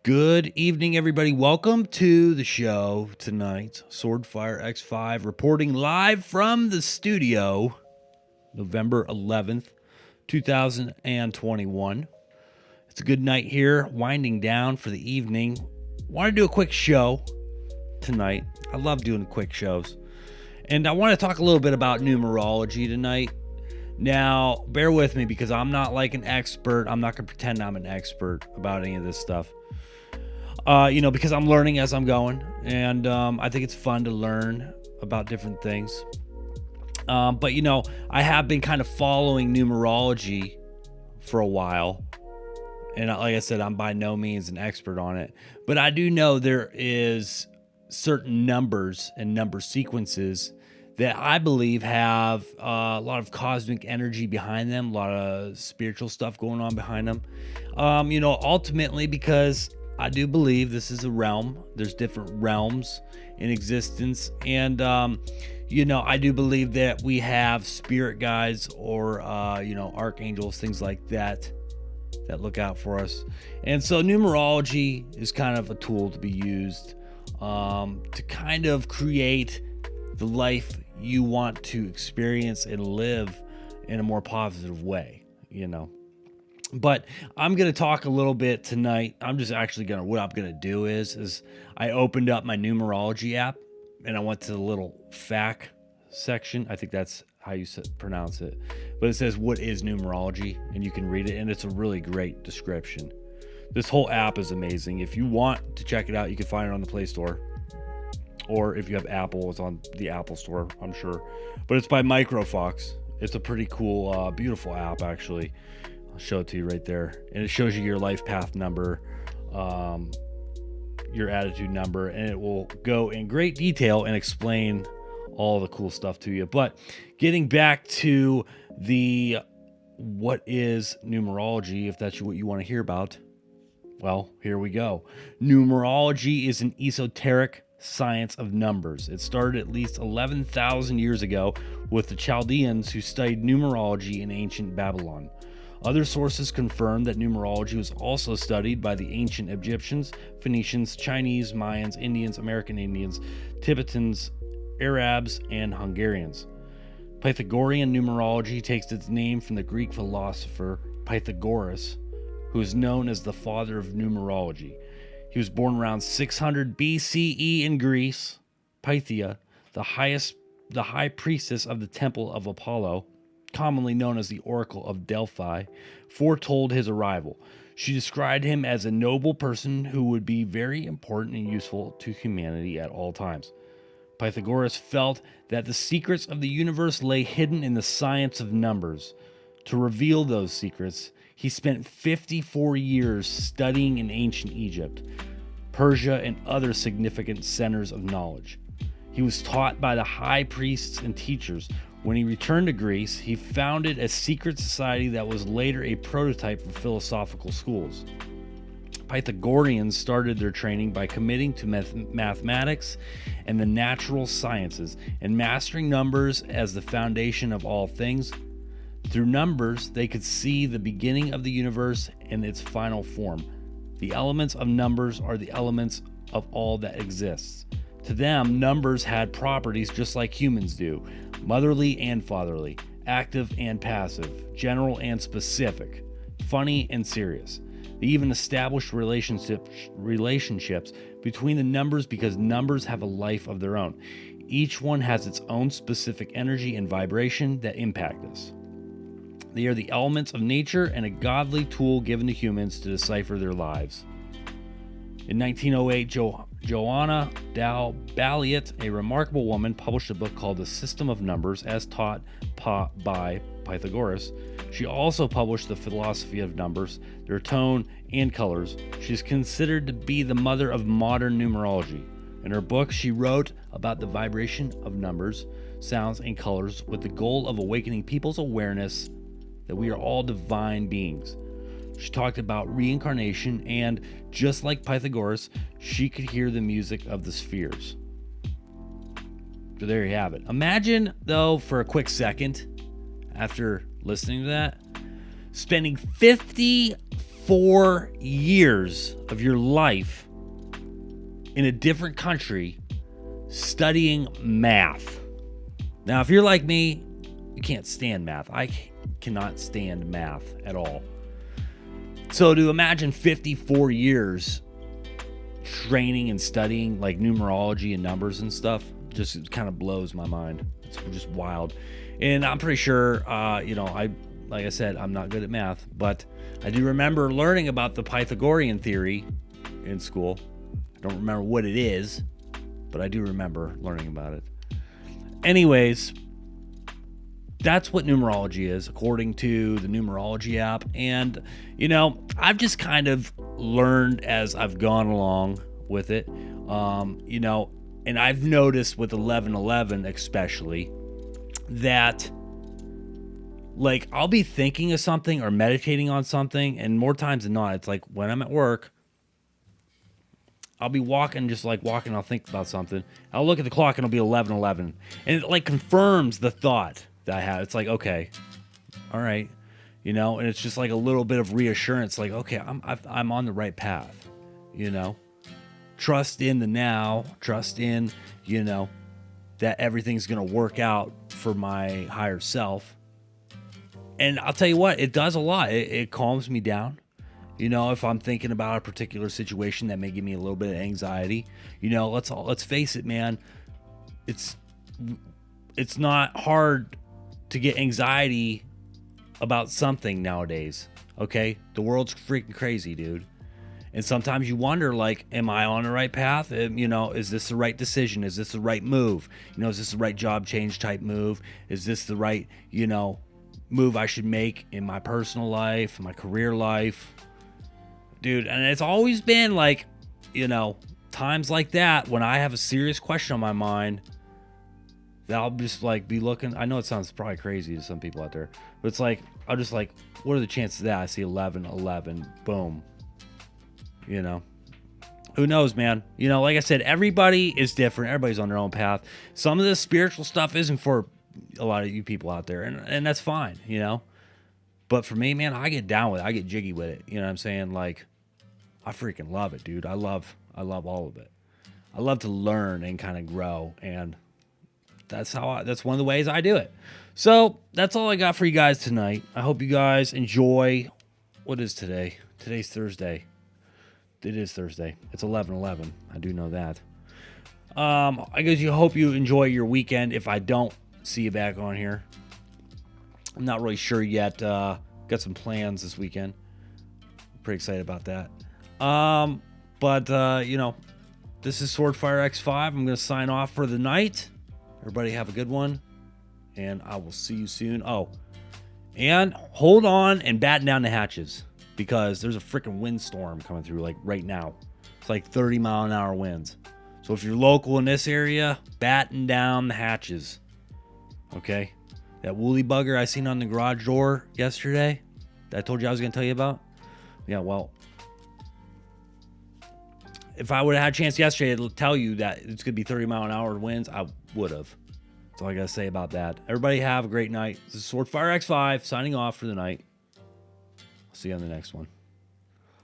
Good evening, everybody. Welcome to the show tonight. Swordfire X5 reporting live from the studio, November 11th, 2021. It's a good night here, winding down for the evening. Want to do a quick show tonight. I love doing quick shows. And I want to talk a little bit about numerology tonight. Now, bear with me because I'm not like an expert. I'm not going to pretend I'm an expert about any of this stuff. Because I'm learning as I'm going, and I think it's fun to learn about different things. But I have been kind of following numerology for a while, and like I said, I'm by no means an expert on it, but I do know there is certain numbers and number sequences that I believe have a lot of cosmic energy behind them, a lot of spiritual stuff going on behind them. Ultimately because I do believe this is a realm. There's different realms in existence. And, I do believe that we have spirit guides or, archangels, things like that look out for us. And so numerology is kind of a tool to be used to kind of create the life you want to experience and live in a more positive way, But I'm going to talk a little bit tonight. What I'm going to do is I opened up my numerology app and I went to the little fact section. I think that's how you pronounce it. But it says, what is numerology? And you can read it. And it's a really great description. This whole app is amazing. If you want to check it out, you can find it on the Play Store. Or if you have Apple, it's on the Apple Store, I'm sure. But it's by Microfox. It's a pretty cool, beautiful app, actually. I'll show it to you right there. And it shows you your life path number, your attitude number, and it will go in great detail and explain all the cool stuff to you. But getting back to what is numerology, if that's what you want to hear about, well, here we go. Numerology is an esoteric science of numbers. It started at least 11,000 years ago with the Chaldeans who studied numerology in ancient Babylon. Other sources confirm that numerology was also studied by the ancient Egyptians, Phoenicians, Chinese, Mayans, Indians, American Indians, Tibetans, Arabs, and Hungarians. Pythagorean numerology takes its name from the Greek philosopher Pythagoras, who is known as the father of numerology. He was born around 600 BCE in Greece. Pythia, the high priestess of the temple of Apollo, commonly known as the Oracle of Delphi, foretold his arrival. She described him as a noble person who would be very important and useful to humanity at all times. Pythagoras felt that the secrets of the universe lay hidden in the science of numbers. To reveal those secrets, he spent 54 years studying in ancient Egypt, Persia, and other significant centers of knowledge. He was taught by the high priests and teachers. When he returned to Greece, he founded a secret society that was later a prototype for philosophical schools. Pythagoreans started their training by committing to mathematics and the natural sciences and mastering numbers as the foundation of all things. Through numbers, they could see the beginning of the universe and its final form. The elements of numbers are the elements of all that exists. To them, numbers had properties just like humans do, motherly and fatherly, active and passive, general and specific, funny and serious. They even established relationships between the numbers because numbers have a life of their own. Each one has its own specific energy and vibration that impact us. They are the elements of nature and a godly tool given to humans to decipher their lives. In 1908, Joanna Dow Balliet, a remarkable woman, published a book called The System of Numbers as taught by Pythagoras. She also published The Philosophy of Numbers, Their Tone and Colors. She is considered to be the mother of modern numerology. In her book, she wrote about the vibration of numbers, sounds, and colors with the goal of awakening people's awareness that we are all divine beings. She talked about reincarnation, and just like Pythagoras, she could hear the music of the spheres. So there you have it. Imagine, though, for a quick second, after listening to that, spending 54 54 years of your life in a different country studying math. Now, if you're like me, you can't stand math. I cannot stand math at all. So to imagine 54 years training and studying like numerology and numbers and stuff just kind of blows my mind. It's just wild. And I'm pretty sure, like I said, I'm not good at math, but I do remember learning about the Pythagorean theory in school. I don't remember what it is, but I do remember learning about it. Anyways, that's what numerology is, according to the Numerology app. And, I've just kind of learned as I've gone along with it, and I've noticed with 1111 especially that, like, I'll be thinking of something or meditating on something, and more times than not, it's like when I'm at work, I'll be walking, I'll think about something. I'll look at the clock and it'll be 11:11, and it like confirms the thought that I have. It's like, okay, all right, and it's just like a little bit of reassurance, like, okay, I'm on the right path, Trust in the now, trust in, that everything's gonna work out for my higher self. And I'll tell you what, it does a lot. It calms me down. If I'm thinking about a particular situation that may give me a little bit of anxiety, let's face it, man. It's not hard to get anxiety about something nowadays. Okay, the world's freaking crazy, dude. And sometimes you wonder, like, am I on the right path? Is this the right decision? Is this the right move? Is this the right job change type move? Is this the right, move I should make in my personal life, my career life? Dude, and it's always been like, times like that when I have a serious question on my mind, that I'll just like be looking. I know it sounds probably crazy to some people out there, but it's like, I'll just like, what are the chances of that? I see 11:11, boom. Who knows, man? Like I said, everybody is different. Everybody's on their own path. Some of this spiritual stuff isn't for a lot of you people out there, and that's fine, But for me, man, I get down with it. I get jiggy with it. You know what I'm saying? Like, I freaking love it, dude. I love all of it. I love to learn and kind of grow, and that's one of the ways I do it. So that's all I got for you guys tonight. I hope you guys enjoy. What is today? Today's Thursday. It is Thursday. It's 11:11. I do know that. I guess you hope you enjoy your weekend. If I don't see you back on here, I'm not really sure yet. Got some plans this weekend. Pretty excited about that. But this is Swordfire X5. I'm going to sign off for the night. Everybody have a good one, and I will see you soon. Oh, and hold on and batten down the hatches, because there's a freaking windstorm coming through like right now. It's like 30-mile-an-hour winds. So if you're local in this area, batten down the hatches. Okay? That woolly bugger I seen on the garage door yesterday that I told you I was going to tell you about. Yeah, well, if I would have had a chance yesterday to tell you that it's going to be 30-mile-an-hour winds, I would have. That's all I got to say about that. Everybody have a great night. This is Swordfire X5 signing off for the night. See you on the next one.